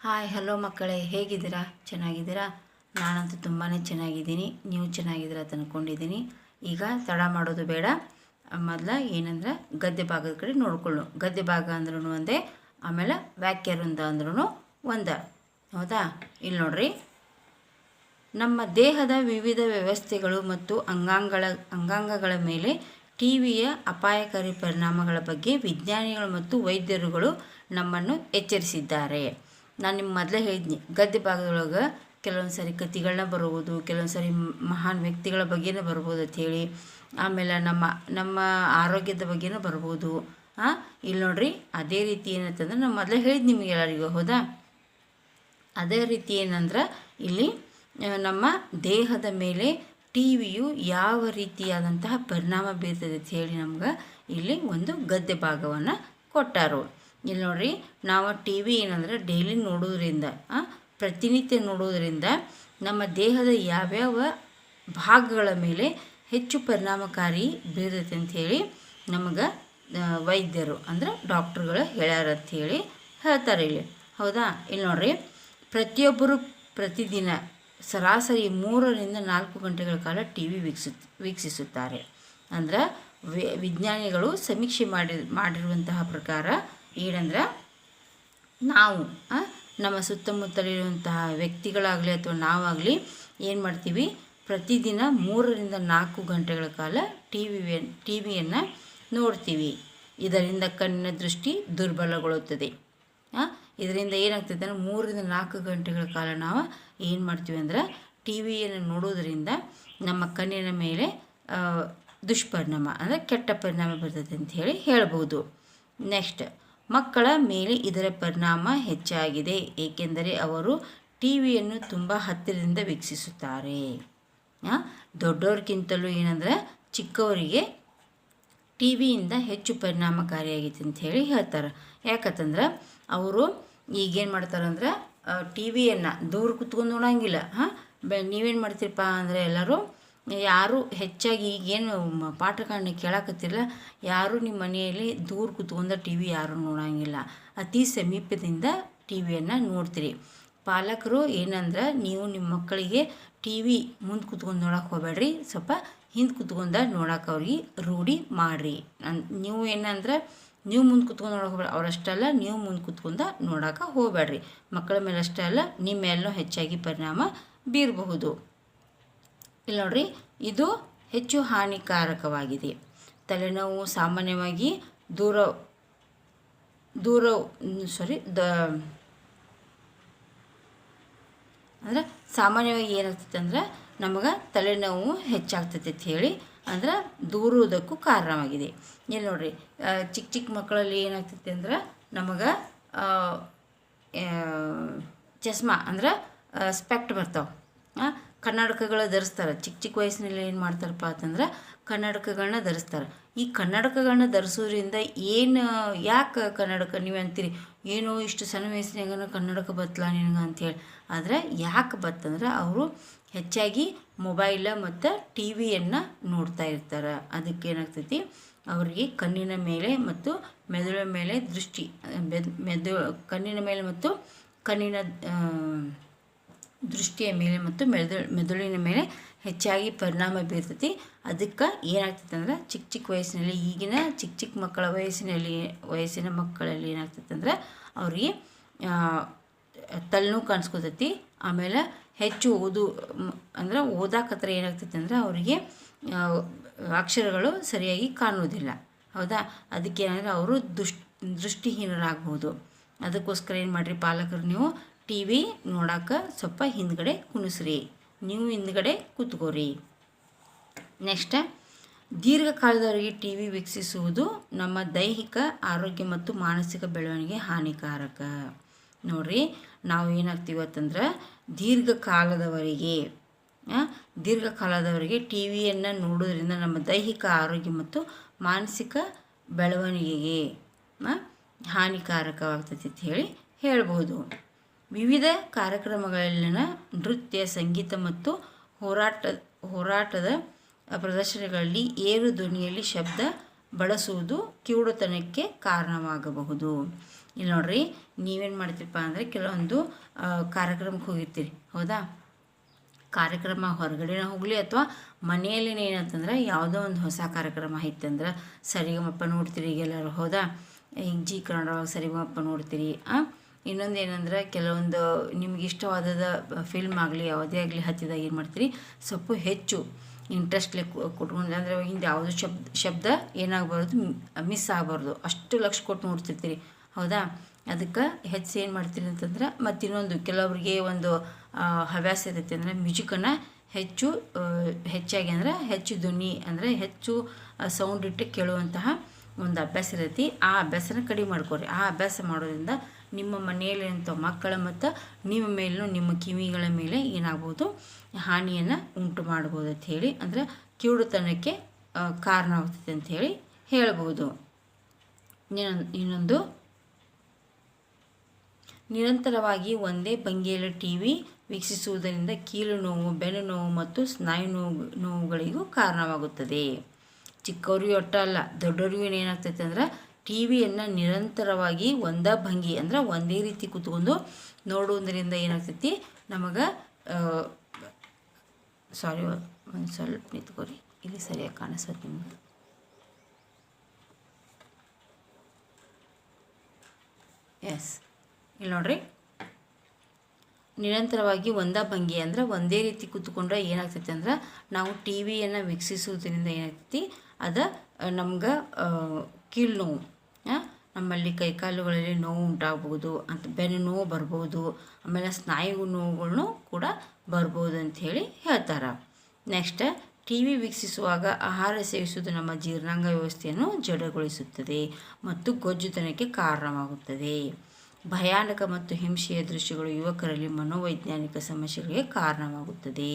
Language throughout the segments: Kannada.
ಹಾಯ್ ಹಲೋ ಮಕ್ಕಳೇ, ಹೇಗಿದ್ದೀರಾ? ಚೆನ್ನಾಗಿದ್ದೀರಾ? ನಾನಂತೂ ತುಂಬಾ ಚೆನ್ನಾಗಿದ್ದೀನಿ. ನೀವು ಚೆನ್ನಾಗಿದ್ದೀರಾ ಅಂತ ಅಂದ್ಕೊಂಡಿದ್ದೀನಿ. ಈಗ ತಡ ಮಾಡೋದು ಬೇಡ, ಮೊದಲ ಏನಂದ್ರೆ ಗದ್ಯ ಭಾಗದ ಕಡೆ ನೋಡ್ಕೊಳ್ಳು. ಗದ್ಯ ಭಾಗ ಅಂದ್ರೂ ಒಂದೇ, ಆಮೇಲೆ ವಾಕ್ಯವೃಂದ ಅಂದ್ರೂ ಒಂದೇ. ಹೌದಾ? ಇಲ್ಲಿ ನೋಡ್ರಿ, ನಮ್ಮ ದೇಹದ ವಿವಿಧ ವ್ಯವಸ್ಥೆಗಳು ಮತ್ತು ಅಂಗಾಂಗಗಳ ಮೇಲೆ ಟಿವಿಯ ಅಪಾಯಕಾರಿ ಪರಿಣಾಮಗಳ ಬಗ್ಗೆ ವಿಜ್ಞಾನಿಗಳು ಮತ್ತು ವೈದ್ಯರುಗಳು ನಮ್ಮನ್ನು ಎಚ್ಚರಿಸಿದ್ದಾರೆ. ನಾನು ನಿಮ್ಮ ಮೊದಲೇ ಹೇಳಿದ್ನಿ, ಗದ್ಯ ಭಾಗದೊಳಗೆ ಕೆಲವೊಂದು ಸಾರಿ ಕಥೆಗಳನ್ನ ಬರ್ಬೋದು, ಕೆಲವೊಂದು ಸಾರಿ ಮಹಾನ್ ವ್ಯಕ್ತಿಗಳ ಬಗ್ಗೆನೇ ಬರ್ಬೋದು ಅಂಥೇಳಿ, ಆಮೇಲೆ ನಮ್ಮ ಆರೋಗ್ಯದ ಬಗ್ಗೆನೂ ಬರ್ಬೋದು. ಇಲ್ಲಿ ನೋಡ್ರಿ, ಅದೇ ರೀತಿ ಏನಂತಂದ್ರೆ ನಾನು ಮೊದಲೇ ಹೇಳಿದ್ದು ನಿಮಗೆ ಎಲ್ಲರಿಗೂ. ಹೌದಾ? ಅದೇ ರೀತಿ ಏನಂದ್ರೆ ಇಲ್ಲಿ ನಮ್ಮ ದೇಹದ ಮೇಲೆ ಟಿ ವಿಯು ಯಾವ ರೀತಿಯಾದಂತಹ ಪರಿಣಾಮ ಬೀರ್ತದೆ ಅಂತ ಹೇಳಿ ನಮ್ಗೆ ಇಲ್ಲಿ ಒಂದು ಗದ್ಯ ಭಾಗವನ್ನು ಕೊಟ್ಟಾರು. ಇಲ್ಲಿ ನೋಡ್ರಿ, ನಾವು ಟಿ ವಿ ಏನಂದ್ರೆ ಡೈಲಿ ನೋಡೋದ್ರಿಂದ, ಪ್ರತಿನಿತ್ಯ ನೋಡೋದ್ರಿಂದ ನಮ್ಮ ದೇಹದ ಯಾವ್ಯಾವ ಭಾಗಗಳ ಮೇಲೆ ಹೆಚ್ಚು ಪರಿಣಾಮಕಾರಿ ಬೀರ್ತೈತೆ ಅಂಥೇಳಿ ನಮಗೆ ವೈದ್ಯರು ಅಂದ್ರೆ ಡಾಕ್ಟ್ರುಗಳು ಹೇಳ್ಯಾರ ಅಂಥೇಳಿ ಹೇಳ್ತಾರೆ ಇಲ್ಲಿ. ಹೌದಾ? ಇಲ್ಲಿ ನೋಡ್ರಿ, ಪ್ರತಿಯೊಬ್ಬರು ಪ್ರತಿದಿನ ಸರಾಸರಿ 3 ರಿಂದ 4 ಗಂಟೆಗಳ ಕಾಲ ಟಿ ವಿ ವೀಕ್ಷಿಸುತ್ತಾರೆ. ಅಂದ್ರೆ ವಿಜ್ಞಾನಿಗಳು ಸಮೀಕ್ಷೆ ಮಾಡಿರುವಂತಹ ಪ್ರಕಾರ ಏನಂದ್ರೆ, ನಾವು ನಮ್ಮ ಸುತ್ತಮುತ್ತಲಿರುವಂತಹ ವ್ಯಕ್ತಿಗಳಾಗಲಿ ಅಥವಾ ನಾವಾಗಲಿ ಏನು ಮಾಡ್ತೀವಿ, ಪ್ರತಿದಿನ 3 ರಿಂದ 4 ಗಂಟೆಗಳ ಕಾಲ ಟಿ ವಿಯನ್ನು ನೋಡ್ತೀವಿ. ಇದರಿಂದ ಕಣ್ಣಿನ ದೃಷ್ಟಿ ದುರ್ಬಲಗೊಳ್ಳುತ್ತದೆ. ಇದರಿಂದ ಏನಾಗ್ತದೆ ಅಂದರೆ 3 ರಿಂದ 4 ಗಂಟೆಗಳ ಕಾಲ ನಾವು ಏನು ಮಾಡ್ತೀವಿ ಅಂದ್ರೆ ಟಿ ವಿಯನ್ನು ನೋಡೋದ್ರಿಂದ ನಮ್ಮ ಕಣ್ಣಿನ ಮೇಲೆ ದುಷ್ಪರಿಣಾಮ ಅಂದರೆ ಕೆಟ್ಟ ಪರಿಣಾಮ ಬರ್ತದೆ ಅಂತ ಹೇಳ್ಬೋದು. ನೆಕ್ಸ್ಟ್, ಮಕ್ಕಳ ಮೇಲೆ ಇದರ ಪರಿಣಾಮ ಹೆಚ್ಚಾಗಿದೆ, ಏಕೆಂದರೆ ಅವರು ಟಿ ವಿಯನ್ನು ತುಂಬ ಹತ್ತಿರದಿಂದ ವೀಕ್ಷಿಸುತ್ತಾರೆ. ದೊಡ್ಡವ್ರಿಗಿಂತಲೂ ಏನಂದ್ರೆ ಚಿಕ್ಕವರಿಗೆ ಟಿ ವಿಯಿಂದ ಹೆಚ್ಚು ಪರಿಣಾಮಕಾರಿಯಾಗೈತೆ ಅಂಥೇಳಿ ಹೇಳ್ತಾರೆ. ಯಾಕಂತಂದ್ರೆ ಅವರು ಈಗೇನು ಮಾಡ್ತಾರಂದ್ರೆ ಟಿ ವಿಯನ್ನು ದೂರ ಕುತ್ಕೊಂಡು ನೋಡೋಂಗಿಲ್ಲ. ನೀವೇನು ಮಾಡ್ತೀರಪ್ಪ ಅಂದರೆ ಎಲ್ಲರೂ ಯಾರು ಹೆಚ್ಚಾಗಿ ಈಗೇನು ಪಾಠಗಳನ್ನ ಕೇಳಕತ್ತಿರಲ್ಲ, ಯಾರು ನಿಮ್ಮ ಮನೆಯಲ್ಲಿ ದೂರ ಕುತ್ಕೊಂಡು ಟಿ ವಿ ಯಾರೂ ನೋಡೋಂಗಿಲ್ಲ. ಅತಿ ಸಮೀಪದಿಂದ ಟಿ ವಿಯನ್ನು ನೋಡ್ತೀರಿ. ಪಾಲಕರು ಏನಂದ್ರೆ, ನೀವು ನಿಮ್ಮ ಮಕ್ಕಳಿಗೆ ಟಿ ವಿ ಮುಂದೆ ಕುತ್ಕೊಂಡು ನೋಡೋಕೆ ಹೋಗ್ಬೇಡ್ರಿ, ಸ್ವಲ್ಪ ಹಿಂದೆ ಕುತ್ಕೊಂಡು ನೋಡೋಕೆ ಅವ್ರಿಗೆ ರೂಢಿ ಮಾಡಿರಿ. ನೀವು ಏನಂದ್ರೆ ನೀವು ಮುಂದೆ ಕುತ್ಕೊಂಡು ನೋಡೋಕೆ ಹೋಗ್ಬೇಡ್ರಿ, ಅವರಷ್ಟಲ್ಲ ನೀವು ಮುಂದೆ ಕುತ್ಕೊಂಡು ನೋಡೋಕೆ ಹೋಗ್ಬೇಡ್ರಿ. ಮಕ್ಕಳ ಮೇಲೆ ಅಷ್ಟೇ ಅಲ್ಲ, ನಿಮ್ಮ ಮೇಲೂ ಹೆಚ್ಚಾಗಿ ಪರಿಣಾಮ ಬೀರಬಹುದು. ಇಲ್ಲಿ ನೋಡ್ರಿ, ಇದು ಹೆಚ್ಚು ಹಾನಿಕಾರಕವಾಗಿದೆ. ತಲೆನೋವು ಸಾಮಾನ್ಯವಾಗಿ ಅಂದ್ರೆ ಸಾಮಾನ್ಯವಾಗಿ ಏನಾಗ್ತೈತೆ ಅಂದ್ರೆ ನಮಗೆ ತಲೆನೋವು ಹೆಚ್ಚಾಗ್ತೈತೆ ಅಂತ ಹೇಳಿ ಅಂದ್ರೆ ದೂರುವುದಕ್ಕೂ ಕಾರಣವಾಗಿದೆ. ಇಲ್ಲಿ ನೋಡ್ರಿ, ಚಿಕ್ಕ ಮಕ್ಕಳಲ್ಲಿ ಏನಾಗ್ತೈತೆ ಅಂದ್ರೆ ನಮಗೆ ಚಸ್ಮಾ ಅಂದ್ರೆ ಸ್ಪೆಕ್ಟ್ ಬರ್ತಾವೆ. ಕನ್ನಡಕಗಳು ಧರಿಸ್ತಾರೆ. ಚಿಕ್ಕ ವಯಸ್ಸಿನಲ್ಲಿ ಏನು ಮಾಡ್ತಾರಪ್ಪ ಅಂತಂದ್ರೆ ಕನ್ನಡಕಗಳನ್ನ ಧರಿಸ್ತಾರೆ. ಈ ಕನ್ನಡಕಗಳನ್ನ ಧರಿಸೋದ್ರಿಂದ ಯಾಕೆ ಕನ್ನಡಕ ನೀವು ಅಂತೀರಿ, ಏನೋ ಇಷ್ಟು ಸಣ್ಣ ವಯಸ್ಸಿನಾಗ ಕನ್ನಡಕ ಬತ್ತಲ್ಲ ನಿನಗೆ ಅಂಥೇಳಿ. ಆದರೆ ಯಾಕೆ ಬತ್ತಂದ್ರೆ ಅವರು ಹೆಚ್ಚಾಗಿ ಮೊಬೈಲ ಮತ್ತು ಟಿ ವಿಯನ್ನು ನೋಡ್ತಾ ಇರ್ತಾರೆ. ಅದಕ್ಕೆ ಏನಾಗ್ತೈತಿ, ಅವರಿಗೆ ಕಣ್ಣಿನ ಮೇಲೆ ಮತ್ತು ಮೆದುಳಿನ ಮೇಲೆ ಕಣ್ಣಿನ ಮೇಲೆ ಮತ್ತು ಕಣ್ಣಿನ ದೃಷ್ಟಿಯ ಮೇಲೆ ಮತ್ತು ಮೆದುಳಿನ ಮೇಲೆ ಹೆಚ್ಚಾಗಿ ಪರಿಣಾಮ ಬೀರ್ತೈತಿ. ಅದಕ್ಕೆ ಏನಾಗ್ತೈತೆ ಅಂದ್ರೆ ಚಿಕ್ಕ ವಯಸ್ಸಿನಲ್ಲಿ, ಈಗಿನ ಚಿಕ್ಕ ಮಕ್ಕಳ ವಯಸ್ಸಿನ ಮಕ್ಕಳಲ್ಲಿ ಏನಾಗ್ತೈತೆ ಅಂದ್ರೆ ಅವ್ರಿಗೆ ತಲೆನೋವು ಕಾಣಿಸ್ಕೊತೈತಿ. ಆಮೇಲೆ ಹೆಚ್ಚು ಓದಾಕತ್ರ ಏನಾಗ್ತೈತೆ ಅಂದ್ರೆ ಅವರಿಗೆ ಅಕ್ಷರಗಳು ಸರಿಯಾಗಿ ಕಾಣುವುದಿಲ್ಲ. ಹೌದಾ? ಅದಕ್ಕೆ ಏನಂದರೆ ಅವರು ದೃಷ್ಟಿಹೀನರಾಗ್ಬೋದು. ಅದಕ್ಕೋಸ್ಕರ ಏನು ಮಾಡಿರಿ ಪಾಲಕರು, ನೀವು ಟಿ ವಿ ನೋಡೋಕೆ ಸ್ವಲ್ಪ ಹಿಂದ್ಗಡೆ ಕುಣಿಸ್ರಿ, ನೀವು ಹಿಂದ್ಗಡೆ ಕೂತ್ಕೋರಿ. ನೆಕ್ಸ್ಟ್, ದೀರ್ಘಕಾಲದವರೆಗೆ ಟಿ ವಿ ವೀಕ್ಷಿಸುವುದು ನಮ್ಮ ದೈಹಿಕ ಆರೋಗ್ಯ ಮತ್ತು ಮಾನಸಿಕ ಬೆಳವಣಿಗೆ ಹಾನಿಕಾರಕ. ನೋಡ್ರಿ, ನಾವು ಏನಾಗ್ತೀವಿ ಅಂತಂದ್ರೆ ದೀರ್ಘಕಾಲದವರೆಗೆ ಟಿ ವಿಯನ್ನು ನೋಡೋದ್ರಿಂದ ನಮ್ಮ ದೈಹಿಕ ಆರೋಗ್ಯ ಮತ್ತು ಮಾನಸಿಕ ಬೆಳವಣಿಗೆಗೆ ಹಾನಿಕಾರಕವಾಗ್ತೈತಿ ಅಂತ ಹೇಳ್ಬೋದು. ವಿವಿಧ ಕಾರ್ಯಕ್ರಮಗಳಲ್ಲಿನ ನೃತ್ಯ, ಸಂಗೀತ ಮತ್ತು ಹೋರಾಟದ ಪ್ರದರ್ಶನಗಳಲ್ಲಿ ಏರು ಧ್ವನಿಯಲ್ಲಿ ಶಬ್ದ ಬಳಸುವುದು ಕಿವುಡುತನಕ್ಕೆ ಕಾರಣವಾಗಬಹುದು. ಇಲ್ಲಿ ನೋಡ್ರಿ, ನೀವೇನು ಮಾಡ್ತೀರಪ್ಪ ಅಂದರೆ ಕೆಲವೊಂದು ಕಾರ್ಯಕ್ರಮಕ್ಕೆ ಹೋಗಿರ್ತೀರಿ, ಹೌದಾ? ಕಾರ್ಯಕ್ರಮ ಹೊರಗಡೆನೇ ಹೋಗಲಿ ಅಥವಾ ಮನೆಯಲ್ಲಿನೇ ಏನಂತಂದ್ರೆ ಯಾವುದೋ ಒಂದು ಹೊಸ ಕಾರ್ಯಕ್ರಮ ಐತಂದ್ರೆ ಸರಿಗಮಪ್ಪ ನೋಡ್ತೀರಿ ಈಗೆಲ್ಲರೂ, ಹೌದಾ? ಈಗ ಜಿ ಕನ್ನಡ ಒಳಗೆ ಸರಿಗಮಪ್ಪ ನೋಡ್ತೀರಿ. ಇನ್ನೊಂದು ಏನಂದ್ರೆ ಕೆಲವೊಂದು ನಿಮ್ಗೆ ಇಷ್ಟವಾದ ಫಿಲ್ಮ್ ಆಗಲಿ ಯಾವುದೇ ಆಗಲಿ ಹತ್ತಿದಾಗ ಏನು ಮಾಡ್ತೀರಿ, ಸ್ವಲ್ಪ ಹೆಚ್ಚು ಇಂಟ್ರೆಸ್ಟ್ಲೆ ಕೊಟ್ಕೊಂಡು, ಅಂದರೆ ಹಿಂದೆ ಯಾವುದೋ ಶಬ್ದ ಏನಾಗಬಾರ್ದು, ಮಿಸ್ ಆಗಬಾರ್ದು, ಅಷ್ಟು ಲಕ್ಷ ಕೊಟ್ಟು ನೋಡ್ತಿರ್ತೀರಿ, ಹೌದಾ? ಅದಕ್ಕೆ ಹೆಚ್ಚು ಏನು ಮಾಡ್ತೀರಿ ಅಂತಂದ್ರೆ, ಮತ್ತು ಇನ್ನೊಂದು ಕೆಲವರಿಗೆ ಒಂದು ಹವ್ಯಾಸ ಇರುತ್ತೆ ಅಂದರೆ ಮ್ಯೂಜಿಕನ್ನು ಹೆಚ್ಚಾಗಿ ಅಂದರೆ ಹೆಚ್ಚು ಧ್ವನಿ ಅಂದರೆ ಹೆಚ್ಚು ಸೌಂಡ್ ಇಟ್ಟು ಕೇಳುವಂತಹ ಒಂದು ಅಭ್ಯಾಸ ಇರುತ್ತೆ. ಆ ಅಭ್ಯಾಸನ ಕಡಿಮೆ ಮಾಡ್ಕೊರಿ. ಆ ಅಭ್ಯಾಸ ಮಾಡೋದ್ರಿಂದ ನಿಮ್ಮ ಮನೆಯಲ್ಲಿರುವಂಥ ಮಕ್ಕಳ ಮತ್ತು ನಿಮ್ಮ ಮೇಲೂ ನಿಮ್ಮ ಕಿವಿಗಳ ಮೇಲೆ ಏನಾಗ್ಬೋದು, ಹಾನಿಯನ್ನು ಉಂಟು ಮಾಡ್ಬೋದು ಅಂಥೇಳಿ, ಅಂದರೆ ಕಿವುಡುತನಕ್ಕೆ ಕಾರಣ ಆಗ್ತದೆ ಅಂಥೇಳಿ ಹೇಳ್ಬೋದು. ಇನ್ನೊಂದು, ನಿರಂತರವಾಗಿ ಒಂದೇ ಭಂಗಿಯಲ್ಲಿ ಟಿ.ವಿ ವೀಕ್ಷಿಸುವುದರಿಂದ ಕೀಲು ನೋವು, ಬೆನ್ನು ನೋವು ಮತ್ತು ಸ್ನಾಯು ನೋವುಗಳಿಗೂ ಕಾರಣವಾಗುತ್ತದೆ. ಚಿಕ್ಕವರಿಗೂ ಅಲ್ಲ, ದೊಡ್ಡವರಿಗೂ ಏನಾಗ್ತೈತೆ ಅಂದ್ರೆ ಟಿ.ವಿಯನ್ನು ನಿರಂತರವಾಗಿ ಒಂದೇ ಭಂಗಿ ಅಂದರೆ ಒಂದೇ ರೀತಿ ಕೂತ್ಕೊಂಡು ನೋಡುವುದರಿಂದ ಏನಾಗ್ತೈತಿ ನಮಗೆ, ಸಾರಿ ಒಂದು ಸ್ವಲ್ಪ ನಿಂತ್ಕೋರಿ, ಇಲ್ಲಿ ಸರಿಯಾಗಿ ಕಾಣಿಸ್ತೈತಿ ನಿಮ್ಗೆ. ಎಸ್, ಇಲ್ಲಿ ನೋಡ್ರಿ, ನಿರಂತರವಾಗಿ ಒಂದೇ ಭಂಗಿ ಅಂದರೆ ಒಂದೇ ರೀತಿ ಕೂತ್ಕೊಂಡ್ರೆ ಏನಾಗ್ತೈತಿ ಅಂದ್ರೆ ನಾವು ಟಿ.ವಿಯನ್ನು ವೀಕ್ಷಿಸುವುದರಿಂದ ಏನಾಗ್ತೈತಿ, ಅದು ನಮ್ಗೆ ಕೀಲು ನೋವು, ನಮ್ಮಲ್ಲಿ ಕೈಕಾಲುಗಳಲ್ಲಿ ನೋವು ಉಂಟಾಗ್ಬೋದು ಅಂತ, ಬೆನ್ನು ನೋವು ಬರ್ಬೋದು, ಆಮೇಲೆ ಸ್ನಾಯು ನೋವುಗಳನ್ನು ಕೂಡ ಬರ್ಬೋದು ಅಂಥೇಳಿ ಹೇಳ್ತಾರೆ. ನೆಕ್ಸ್ಟ್, ಟಿ.ವಿ ವೀಕ್ಷಿಸುವಾಗ ಆಹಾರ ಸೇವಿಸುವುದು ನಮ್ಮ ಜೀರ್ಣಾಂಗ ವ್ಯವಸ್ಥೆಯನ್ನು ಜಡಗೊಳಿಸುತ್ತದೆ ಮತ್ತು ಗೊಜ್ಜುತನಕ್ಕೆ ಕಾರಣವಾಗುತ್ತದೆ. ಭಯಾನಕ ಮತ್ತು ಹಿಂಸೆಯ ದೃಶ್ಯಗಳು ಯುವಕರಲ್ಲಿ ಮನೋವೈಜ್ಞಾನಿಕ ಸಮಸ್ಯೆಗಳಿಗೆ ಕಾರಣವಾಗುತ್ತದೆ.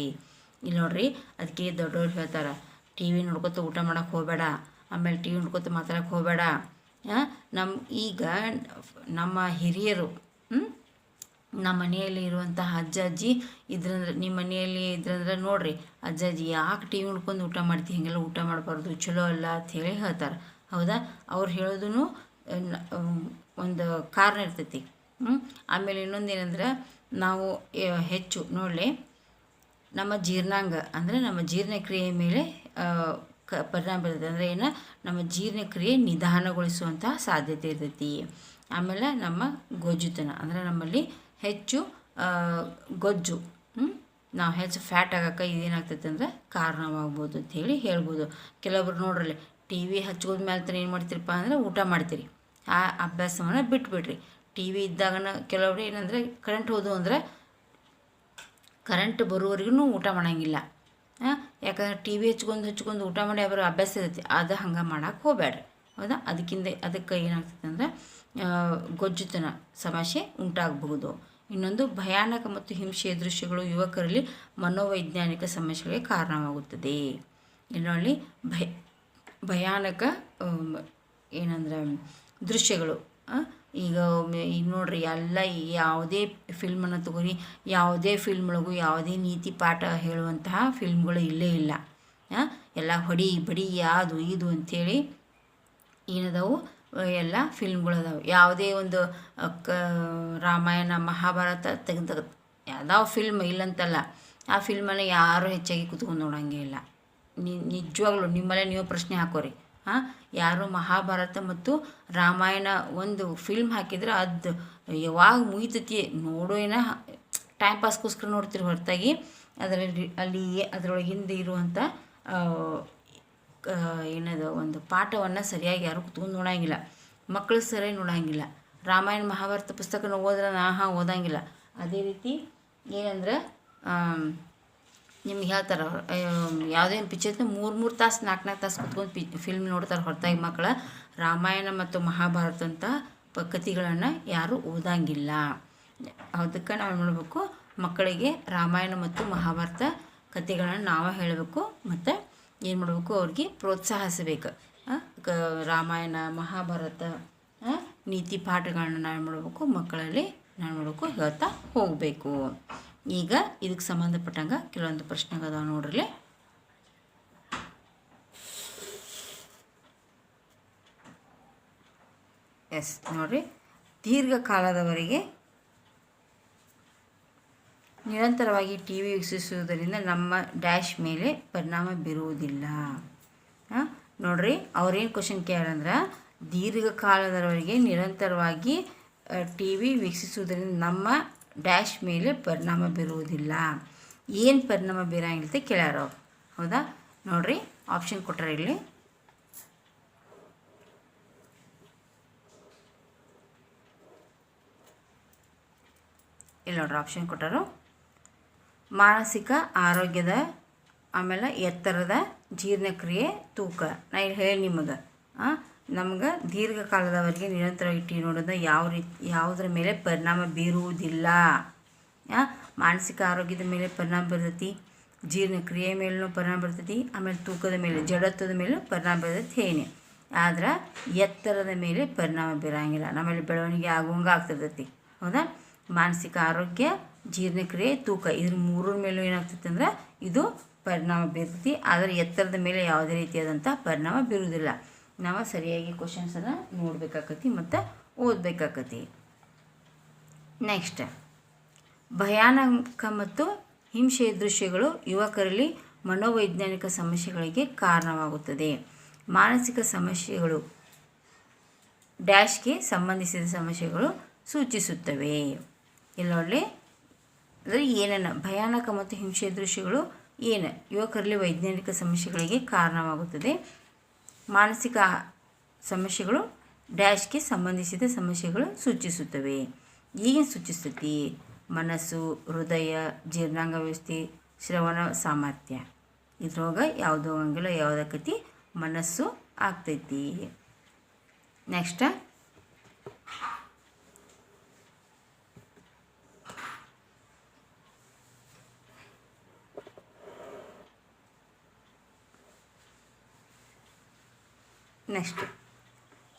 ಇಲ್ಲಿ ನೋಡ್ರಿ, ಅದಕ್ಕೆ ದೊಡ್ಡವ್ರು ಹೇಳ್ತಾರೆ, ಟಿ.ವಿ ನೋಡ್ಕೊತ ಊಟ ಮಾಡೋಕ್ಕೆ ಹೋಗಬೇಡ, ಆಮೇಲೆ ಟಿ.ವಿ ನೋಡ್ಕೊತ ಮಾತಾಡೋಕ್ಕೆ ಹೋಗಬೇಡ. ಈಗ ನಮ್ಮ ಹಿರಿಯರು, ನಮ್ಮ ಮನೆಯಲ್ಲಿ ಇರುವಂತಹ ಅಜ್ಜ ಅಜ್ಜಿ ಇದ್ರಂದ್ರೆ, ನಿಮ್ಮ ಮನೆಯಲ್ಲಿ ಇದ್ರಂದ್ರೆ ನೋಡ್ರಿ, ಅಜ್ಜ ಅಜ್ಜಿ ಯಾಕೆ ಟಿ.ವಿ ನೋಡ್ಕೊಂಡು ಊಟ ಮಾಡ್ತೀವಿ, ಹೀಗೆಲ್ಲ ಊಟ ಮಾಡಬಾರ್ದು, ಚಲೋ ಅಲ್ಲ ಅಂಥೇಳಿ ಹೇಳ್ತಾರೆ, ಹೌದಾ? ಅವ್ರು ಹೇಳೋದು ಒಂದು ಕಾರಣ ಇರ್ತೈತಿ. ಆಮೇಲೆ ಇನ್ನೊಂದು ಏನಂದ್ರೆ, ನಾವು ಹೆಚ್ಚು ನೋಡಲಿ, ನಮ್ಮ ಜೀರ್ಣಾಂಗ ಅಂದರೆ ನಮ್ಮ ಜೀರ್ಣಕ್ರಿಯೆ ಮೇಲೆ ಪರಿಣಾಮ ಬೀರ್ತದೆ. ಅಂದರೆ ಏನು, ನಮ್ಮ ಜೀರ್ಣಕ್ರಿಯೆ ನಿಧಾನಗೊಳಿಸುವಂತಹ ಸಾಧ್ಯತೆ ಇರ್ತೈತಿ. ಆಮೇಲೆ ನಮ್ಮ ಗೊಜ್ಜುತನ ಅಂದರೆ ನಮ್ಮಲ್ಲಿ ಹೆಚ್ಚು ಗೊಜ್ಜು, ನಾವು ಹೆಚ್ಚು ಫ್ಯಾಟ್ ಆಗೋಕ್ಕೆ ಇದೇನಾಗ್ತೈತೆ ಅಂದರೆ ಕಾರಣವಾಗ್ಬೋದು ಅಂಥೇಳಿ ಹೇಳ್ಬೋದು. ಕೆಲವೊಬ್ರು ನೋಡ್ರಲ್ಲಿ ಟಿ.ವಿ ಹಚ್ಕೋದ್ಮೇಲೆ ತಾನೆ ಏನು ಮಾಡ್ತೀರಪ್ಪ ಅಂದರೆ ಊಟ ಮಾಡ್ತೀರಿ. ಆ ಅಭ್ಯಾಸವನ್ನು ಬಿಟ್ಬಿಡ್ರಿ. ಟಿ.ವಿ ಇದ್ದಾಗನ ಕೆಲವರು ಏನಂದರೆ ಕರೆಂಟ್ ಹೋದು ಅಂದರೆ ಕರೆಂಟ್ ಬರೋವರೆಗೂ ಊಟ ಮಾಡೋಂಗಿಲ್ಲ. ಯಾಕಂದ್ರೆ ಟಿ.ವಿ ಹಚ್ಕೊಂಡು ಊಟ ಮಾಡಿ ಅವರ ಅಭ್ಯಾಸ ಇರುತ್ತೆ, ಅದು ಹಂಗೆ ಮಾಡೋಕ್ಕೆ ಹೋಗಬೇಡ್ರಿ, ಹೌದಾ? ಅದಕ್ಕೆ ಏನಾಗ್ತದೆ ಅಂದರೆ ಗೊಜ್ಜುತನ ಸಮಸ್ಯೆ ಉಂಟಾಗಬಹುದು. ಇನ್ನೊಂದು, ಭಯಾನಕ ಮತ್ತು ಹಿಂಸೆಯ ದೃಶ್ಯಗಳು ಯುವಕರಲ್ಲಿ ಮನೋವೈಜ್ಞಾನಿಕ ಸಮಸ್ಯೆಗಳಿಗೆ ಕಾರಣವಾಗುತ್ತದೆ. ಇನ್ನೊಳ್ಳಿ ಭಯಾನಕ ಏನಂದ್ರೆ ದೃಶ್ಯಗಳು, ಈಗ ನೋಡ್ರಿ, ಎಲ್ಲ ಯಾವುದೇ ಫಿಲ್ಮನ್ನು ತಗೋರಿ, ಯಾವುದೇ ಫಿಲ್ಮ್ ಒಳಗೂ ಯಾವುದೇ ನೀತಿ ಪಾಠ ಹೇಳುವಂತಹ ಫಿಲ್ಮ್ಗಳು ಇಲ್ಲೇ ಇಲ್ಲ. ಎಲ್ಲ ಹೊಡಿ ಬಡಿ ಯಾವುದು ಇದು ಅಂಥೇಳಿ ಏನದಾವು ಎಲ್ಲ ಫಿಲ್ಮ್ಗಳದಾವೆ. ಯಾವುದೇ ಒಂದು ರಾಮಾಯಣ ಮಹಾಭಾರತ ತೆಗೆದು ಯಾವ್ದಾವ ಫಿಲ್ಮ್ ಇಲ್ಲಂತಲ್ಲ, ಆ ಫಿಲ್ಮನ್ನು ಯಾರೂ ಹೆಚ್ಚಾಗಿ ಕೂತ್ಕೊಂಡು ನೋಡೋಂಗೇ ಇಲ್ಲ. ನಿಜವಾಗ್ಲೂ ನಿಮ್ಮಲ್ಲೇ ನೀವು ಪ್ರಶ್ನೆ ಹಾಕೋರಿ, ಯಾರು ಮಹಾಭಾರತ ಮತ್ತು ರಾಮಾಯಣ ಒಂದು ಫಿಲ್ಮ್ ಹಾಕಿದ್ರೆ ಅದು ಯಾವಾಗ ಮುಗಿತೈತಿ ನೋಡೋ, ಟೈಮ್ ಪಾಸ್ಗೋಸ್ಕರ ನೋಡ್ತೀರಿ ಹೊರತಾಗಿ ಅದರೊಳಗೆ ಹಿಂದೆ ಇರುವಂಥ ಏನದು ಒಂದು ಪಾಠವನ್ನು ಸರಿಯಾಗಿ ಯಾರು ಕುತ್ಕೊಂಡು ನೋಡೋಂಗಿಲ್ಲ. ಮಕ್ಕಳು ಸರಿಯಾಗಿ ನೋಡೋಂಗಿಲ್ಲ. ರಾಮಾಯಣ ಮಹಾಭಾರತ ಪುಸ್ತಕನ ಓದ್ರೆ ಓದೋಂಗಿಲ್ಲ. ಅದೇ ರೀತಿ ಏನಂದ್ರೆ ನಿಮ್ಗೆ ಹೇಳ್ತಾರೆ, ಯಾವುದೇ ಪಿಕ್ಚರ್ 3 ತಾಸು 4 ತಾಸು ಕುತ್ಕೊಂಡು ಫಿಲ್ಮ್ ನೋಡ್ತಾರೆ ಹೊರತಾಗಿ ಮಕ್ಕಳು ರಾಮಾಯಣ ಮತ್ತು ಮಹಾಭಾರತ ಅಂತ ಕಥೆಗಳನ್ನು ಯಾರೂ ಓದೋಂಗಿಲ್ಲ. ಅದಕ್ಕೆ ನಾವು ನೋಡಬೇಕು, ಮಕ್ಕಳಿಗೆ ರಾಮಾಯಣ ಮತ್ತು ಮಹಾಭಾರತ ಕಥೆಗಳನ್ನು ನಾವು ಹೇಳಬೇಕು ಮತ್ತು ಏನು ಮಾಡಬೇಕು, ಅವ್ರಿಗೆ ಪ್ರೋತ್ಸಾಹಿಸಬೇಕು. ರಾಮಾಯಣ ಮಹಾಭಾರತ ನೀತಿ ಪಾಠಗಳನ್ನ ನಾವು ಮಾಡಬೇಕು, ಮಕ್ಕಳಲ್ಲಿ ನಾವು ಮಾಡಬೇಕು, ಹೇಳ್ತಾ ಹೋಗಬೇಕು. ಈಗ ಇದಕ್ಕೆ ಸಂಬಂಧಪಟ್ಟಂಗೆ ಕೆಲವೊಂದು ಪ್ರಶ್ನೆಗಳದಾವ ನೋಡ್ರಿ. ಎಸ್ ನೋಡಿರಿ, ದೀರ್ಘಕಾಲದವರೆಗೆ ನಿರಂತರವಾಗಿ ಟಿ ವಿ ವೀಕ್ಷಿಸುವುದರಿಂದ ನಮ್ಮ ಡ್ಯಾಶ್ ಮೇಲೆ ಪರಿಣಾಮ ಬೀರುವುದಿಲ್ಲ. ನೋಡ್ರಿ, ಅವ್ರೇನು ಕ್ವಶನ್ ಕೇಳಂದ್ರೆ, ದೀರ್ಘಕಾಲದವರೆಗೆ ನಿರಂತರವಾಗಿ ಟಿ ವಿ ವೀಕ್ಷಿಸುವುದರಿಂದ ನಮ್ಮ ಡ್ಯಾಶ್ ಮೇಲೆ ಪರಿಣಾಮ ಬೀರುವುದಿಲ್ಲ. ಏನು ಪರಿಣಾಮ ಬೀರಂಗಿಲ್ಲ ಅಂತ ಕೇಳ್ಯಾರ ಅವ್ರು. ಹೌದಾ? ನೋಡ್ರಿ, ಆಪ್ಷನ್ ಕೊಟ್ಟರೆ ಇಲ್ಲಿ ನೋಡ್ರಿ ಆಪ್ಷನ್ ಕೊಟ್ಟರು. ಮಾನಸಿಕ ಆರೋಗ್ಯದ, ಆಮೇಲೆ ಎತ್ತರದ, ಜೀರ್ಣಕ್ರಿಯೆ, ತೂಕ. ನಾ ಇಲ್ಲಿ ಹೇಳಿ ನಿಮಗೆ, ನಮ್ಗೆ ದೀರ್ಘಕಾಲದವರೆಗೆ ನಿರಂತರವಾಗಿ ಟಿ ನೋಡೋದು ಯಾವುದರ ಮೇಲೆ ಪರಿಣಾಮ ಬೀರುವುದಿಲ್ಲ. ಮಾನಸಿಕ ಆರೋಗ್ಯದ ಮೇಲೆ ಪರಿಣಾಮ ಬೀರ್ತೈತಿ, ಜೀರ್ಣಕ್ರಿಯೆ ಮೇಲೂ ಪರಿಣಾಮ ಬೀರ್ತೈತಿ, ಆಮೇಲೆ ತೂಕದ ಮೇಲೆ, ಜಡತ್ವದ ಮೇಲೂ ಪರಿಣಾಮ ಬೀರ್ತೈತಿ ಹೇಳಿ. ಆದ್ರೆ ಎತ್ತರದ ಮೇಲೆ ಪರಿಣಾಮ ಬೀರಂಗಿಲ್ಲ. ನಮ್ಮಲ್ಲಿ ಬೆಳವಣಿಗೆ ಆಗುವಂಗೆ ಆಗ್ತಿರ್ತೈತಿ. ಹೌದಾ? ಮಾನಸಿಕ ಆರೋಗ್ಯ, ಜೀರ್ಣಕ್ರಿಯೆ, ತೂಕ, ಇದ್ರ ಮೂರರ ಮೇಲೂ ಏನಾಗ್ತೈತೆ ಅಂದ್ರೆ ಇದು ಪರಿಣಾಮ ಬೀರ್ತೈತಿ. ಆದರೆ ಎತ್ತರದ ಮೇಲೆ ಯಾವುದೇ ರೀತಿಯಾದಂಥ ಪರಿಣಾಮ ಬೀರುವುದಿಲ್ಲ. ನಾವು ಸರಿಯಾಗಿ ಕ್ವಶನ್ಸನ್ನು ನೋಡಬೇಕಾಕತಿ ಮತ್ತು ಓದಬೇಕಾಕತಿ. ನೆಕ್ಸ್ಟ್, ಭಯಾನಕ ಮತ್ತು ಹಿಂಸೆಯ ದೃಶ್ಯಗಳು ಯುವಕರಲ್ಲಿ ಮನೋವೈಜ್ಞಾನಿಕ ಸಮಸ್ಯೆಗಳಿಗೆ ಕಾರಣವಾಗುತ್ತದೆ. ಮಾನಸಿಕ ಸಮಸ್ಯೆಗಳು ಡ್ಯಾಶ್ಗೆ ಸಂಬಂಧಿಸಿದ ಸಮಸ್ಯೆಗಳು ಸೂಚಿಸುತ್ತವೆ. ಇಲ್ಲಿ ನೋಡಲಿ, ಅಂದರೆ ಏನನ್ನು ಭಯಾನಕ ಮತ್ತು ಹಿಂಸೆಯ ದೃಶ್ಯಗಳು ಏನು ಯುವಕರಲ್ಲಿ ವೈಜ್ಞಾನಿಕ ಸಮಸ್ಯೆಗಳಿಗೆ ಕಾರಣವಾಗುತ್ತದೆ. ಮಾನಸಿಕ ಸಮಸ್ಯೆಗಳು ಡ್ಯಾಶ್ಗೆ ಸಂಬಂಧಿಸಿದ ಸಮಸ್ಯೆಗಳು ಸೂಚಿಸುತ್ತವೆ. ಏನು ಸೂಚಿಸ್ತೈತಿ? ಮನಸ್ಸು, ಹೃದಯ, ಜೀರ್ಣಾಂಗ ವ್ಯವಸ್ಥೆ, ಶ್ರವಣ ಸಾಮರ್ಥ್ಯ. ಇದ್ರೊಳಗೆ ಯಾವುದೋ ಹಂಗಿಲ್ಲ, ಯಾವುದಕ್ಕತಿ ಮನಸ್ಸು ಆಗ್ತೈತಿ. ನೆಕ್ಸ್ಟ್,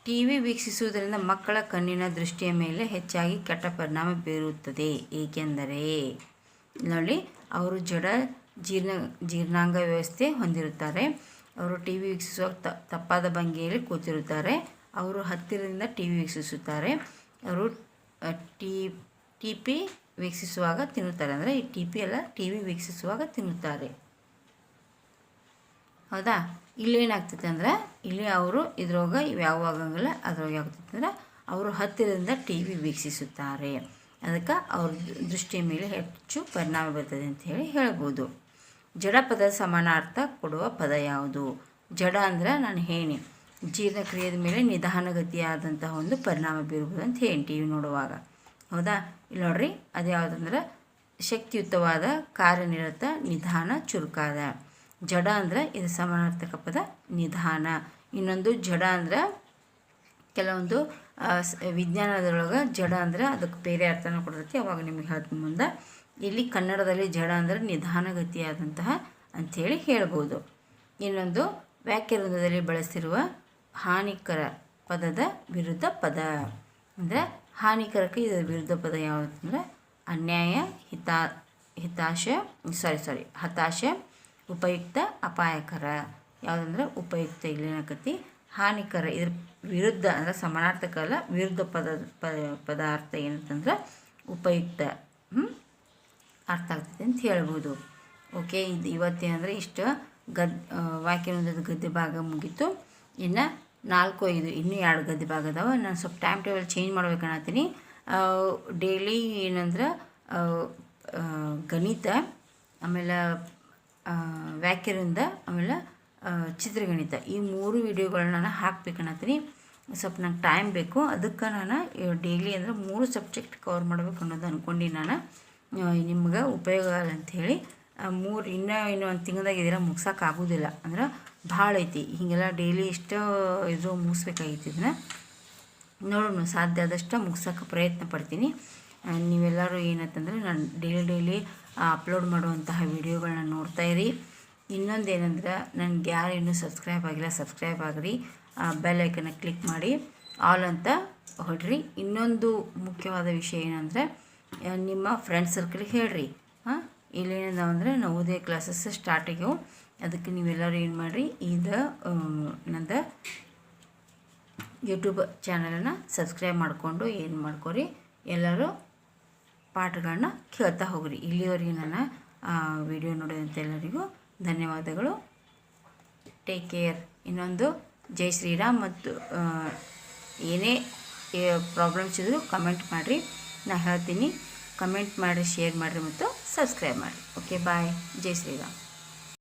ಟಿ ವಿ ವೀಕ್ಷಿಸುವುದರಿಂದ ಮಕ್ಕಳ ಕಣ್ಣಿನ ದೃಷ್ಟಿಯ ಮೇಲೆ ಹೆಚ್ಚಾಗಿ ಕೆಟ್ಟ ಪರಿಣಾಮ ಬೀರುತ್ತದೆ. ಏಕೆಂದರೆ ನೋಡಿ, ಅವರು ಜೀರ್ಣಾಂಗ ವ್ಯವಸ್ಥೆ ಹೊಂದಿರುತ್ತಾರೆ. ಅವರು ಟಿ ವಿ ವೀಕ್ಷಿಸುವಾಗ ತಪ್ಪಾದ ಭಂಗಿಯಲ್ಲಿ ಕೂತಿರುತ್ತಾರೆ. ಅವರು ಹತ್ತಿರದಿಂದ ಟಿ ವಿ ವೀಕ್ಷಿಸುತ್ತಾರೆ. ಅವರು ಟಿ ಪಿ ವೀಕ್ಷಿಸುವಾಗ ತಿನ್ನುತ್ತಾರೆ. ಅಂದರೆ ಈ ಟಿ ಪಿ ಎಲ್ಲ ಟಿ ವಿ ವೀಕ್ಷಿಸುವಾಗ ತಿನ್ನುತ್ತಾರೆ. ಹೌದಾ? ಇಲ್ಲೇನಾಗ್ತೈತೆ ಅಂದ್ರೆ, ಇಲ್ಲಿ ಅವರು ಇದ್ರೊಳಗೆ ಇವ್ಯಾವ ಆಗಂಗಿಲ್ಲ. ಅದ್ರೊಳಗೆ ಆಗ್ತೈತೆ ಅಂದ್ರೆ ಅವರು ಹತ್ತಿರದಿಂದ ಟಿ ವಿ ವೀಕ್ಷಿಸುತ್ತಾರೆ. ಅದಕ್ಕೆ ಅವ್ರ ದೃಷ್ಟಿಯ ಮೇಲೆ ಹೆಚ್ಚು ಪರಿಣಾಮ ಬೀರ್ತದೆ ಅಂತ ಹೇಳ್ಬೋದು. ಜಡ ಪದ ಸಮಾನಾರ್ಥ ಕೊಡುವ ಪದ ಯಾವುದು? ಜಡ ಅಂದ್ರೆ ನಾನು ಹೇಳಿ ಜೀರ್ಣಕ್ರಿಯೆಯ ಮೇಲೆ ನಿಧಾನಗತಿಯಾದಂತಹ ಒಂದು ಪರಿಣಾಮ ಬೀರುವುದು ಅಂತ ಹೇಳಿ ಟಿ ವಿ ನೋಡುವಾಗ. ಹೌದಾ? ಇಲ್ಲಿ ನೋಡ್ರಿ, ಅದು ಯಾವುದಂದ್ರೆ ಶಕ್ತಿಯುತವಾದ, ಕಾರ್ಯನಿರತ, ನಿಧಾನ, ಚುರುಕಾದ. ಜಡ ಅಂದ್ರೆ ಇದು ಸಮಾನಾರ್ಥಕ ಪದ ನಿಧಾನ. ಇನ್ನೊಂದು ಜಡ ಅಂದ್ರೆ ಕೆಲವೊಂದು ವಿಜ್ಞಾನದೊಳಗೆ ಜಡ ಅಂದ್ರೆ ಅದಕ್ಕೆ ಬೇರೆ ಅರ್ಥನ ಕೊಡ್ತೈತಿ. ಅವಾಗ ನಿಮಗೆ ಹೇಳ್ತೀನಿ ಮುಂದೆ. ಇಲ್ಲಿ ಕನ್ನಡದಲ್ಲಿ ಜಡ ಅಂದರೆ ನಿಧಾನಗತಿಯಾದಂತಹ ಅಂಥೇಳಿ ಹೇಳ್ಬೋದು. ಇನ್ನೊಂದು ವ್ಯಾಕ್ಯವೃಂದದಲ್ಲಿ ಬಳಸಿರುವ ಹಾನಿಕರ ಪದದ ವಿರುದ್ಧ ಪದ ಅಂದರೆ ಹಾನಿಕರಕ್ಕೆ ಇದರ ವಿರುದ್ಧ ಪದ ಯಾವುದಂದ್ರೆ ಅನ್ಯಾಯ, ಹತಾಶ, ಉಪಯುಕ್ತ, ಅಪಾಯಕರ. ಯಾವುದಂದ್ರೆ ಉಪಯುಕ್ತ. ಇಲ್ಲೇನಕತಿ ಹಾನಿಕರ, ಇದ್ರ ವಿರುದ್ಧ ಅಂದರೆ ಸಮಾನಾರ್ಥಕ ಅಲ್ಲ, ವಿರುದ್ಧ ಪದಾರ್ಥ ಏನಂತಂದ್ರೆ ಉಪಯುಕ್ತ ಅರ್ಥ ಆಗ್ತದೆ ಅಂತ ಹೇಳ್ಬೋದು. ಓಕೆ, ಇದು ಇವತ್ತೇನಂದರೆ ಇಷ್ಟು ವಾಕ್ಯವೃಂದದ ಗದ್ಯ ಭಾಗ ಮುಗೀತು. ಇನ್ನು 4-5 ಇನ್ನೂ 2 ಗದ್ಯ ಭಾಗ ಅದಾವೆ. ನಾನು ಸ್ವಲ್ಪ ಟೈಮ್ ಟೇಬಲ್ ಚೇಂಜ್ ಮಾಡ್ಬೇಕನ್ನತ್ತೀನಿ. ಡೈಲಿ ಏನಂದ್ರೆ ಗಣಿತ, ಆಮೇಲೆ ವ್ಯಾಕ್ಯವೃಂದ, ಆಮೇಲೆ ಚಿತ್ರಗಣಿತ, ಈ 3 ವಿಡಿಯೋಗಳನ್ನ ನಾನು ಹಾಕ್ಬೇಕನ್ನತ್ತೀನಿ. ಸ್ವಲ್ಪ ನಂಗೆ ಟೈಮ್ ಬೇಕು. ಅದಕ್ಕೆ ನಾನು ಡೈಲಿ ಅಂದರೆ 3 ಸಬ್ಜೆಕ್ಟ್ ಕವರ್ ಮಾಡ್ಬೇಕು ಅನ್ನೋದು ಅಂದ್ಕೊಂಡು ನಾನು ನಿಮ್ಗೆ ಉಪಯೋಗ ಅಂಥೇಳಿ 3 ಇನ್ನೂ ಒಂದು ತಿಂಗಳದಾಗ ಇದೆಲ್ಲ ಮುಗ್ಸೋಕ್ಕಾಗೋದಿಲ್ಲ. ಅಂದ್ರೆ ಭಾಳ ಐತಿ. ಹೀಗೆಲ್ಲ ಡೈಲಿ ಇಷ್ಟು ಇದು ಮುಗಿಸ್ಬೇಕಾಗಿತ್ತು. ಇದನ್ನು ನೋಡೋಣ, ಸಾಧ್ಯ ಆದಷ್ಟು ಮುಗ್ಸೋಕ್ಕೆ ಪ್ರಯತ್ನ ಪಡ್ತೀನಿ. ನೀವೆಲ್ಲರೂ ಏನಂತಂದರೆ ನಾನು ಡೈಲಿ ಅಪ್ಲೋಡ್ ಮಾಡುವಂತಹ ವಿಡಿಯೋಗಳನ್ನ ನೋಡ್ತಾಯಿರಿ. ಇನ್ನೊಂದು ಏನಂದ್ರೆ, ನನಗೆ ಯಾರು ಇನ್ನೂ ಸಬ್ಸ್ಕ್ರೈಬ್ ಆಗಿಲ್ಲ, ಸಬ್ಸ್ಕ್ರೈಬ್ ಆಗಿರಿ. ಬೆಲ್ ಐಕನ್ನ ಕ್ಲಿಕ್ ಮಾಡಿ ಆಲ್ ಅಂತ ಹೊಡ್ರಿ. ಇನ್ನೊಂದು ಮುಖ್ಯವಾದ ವಿಷಯ ಏನಂದರೆ, ನಿಮ್ಮ ಫ್ರೆಂಡ್ ಸರ್ಕಲ್ಗೆ ಹೇಳ್ರಿ. ಇಲ್ಲೇನದಾವ ಅಂದರೆ ನವೋದಯ ಕ್ಲಾಸಸ್ ಸ್ಟಾರ್ಟ್ ಆಗ್ಯಾವ. ಅದಕ್ಕೆ ನೀವೆಲ್ಲರೂ ಏನು ಮಾಡಿರಿ, ಇದು ನಂದು ಯೂಟ್ಯೂಬ್ ಚಾನಲನ್ನು ಸಬ್ಸ್ಕ್ರೈಬ್ ಮಾಡಿಕೊಂಡು ಏನು ಮಾಡ್ಕೊರಿ, ಎಲ್ಲರೂ ಪಾಠಗಳನ್ನ ಕೇಳ್ತಾ ಹೋಗ್ರಿ. ಇಲ್ಲಿವರೆಗೆ ನನ್ನ ವಿಡಿಯೋ ನೋಡಿದಂಥ ಎಲ್ಲರಿಗೂ ಧನ್ಯವಾದಗಳು. Take care. ಇನ್ನೊಂದು ಜೈ ಶ್ರೀರಾಮ್. ಮತ್ತು ಏನೇ ಪ್ರಾಬ್ಲಮ್ಸ್ ಇದ್ದರೂ ಕಮೆಂಟ್ ಮಾಡಿರಿ, ನಾನು ಹೇಳ್ತೀನಿ. ಕಮೆಂಟ್ ಮಾಡಿರಿ, ಶೇರ್ ಮಾಡಿರಿ ಮತ್ತು ಸಬ್ಸ್ಕ್ರೈಬ್ ಮಾಡಿರಿ. ಓಕೆ, ಬಾಯ್. ಜೈ ಶ್ರೀರಾಮ್.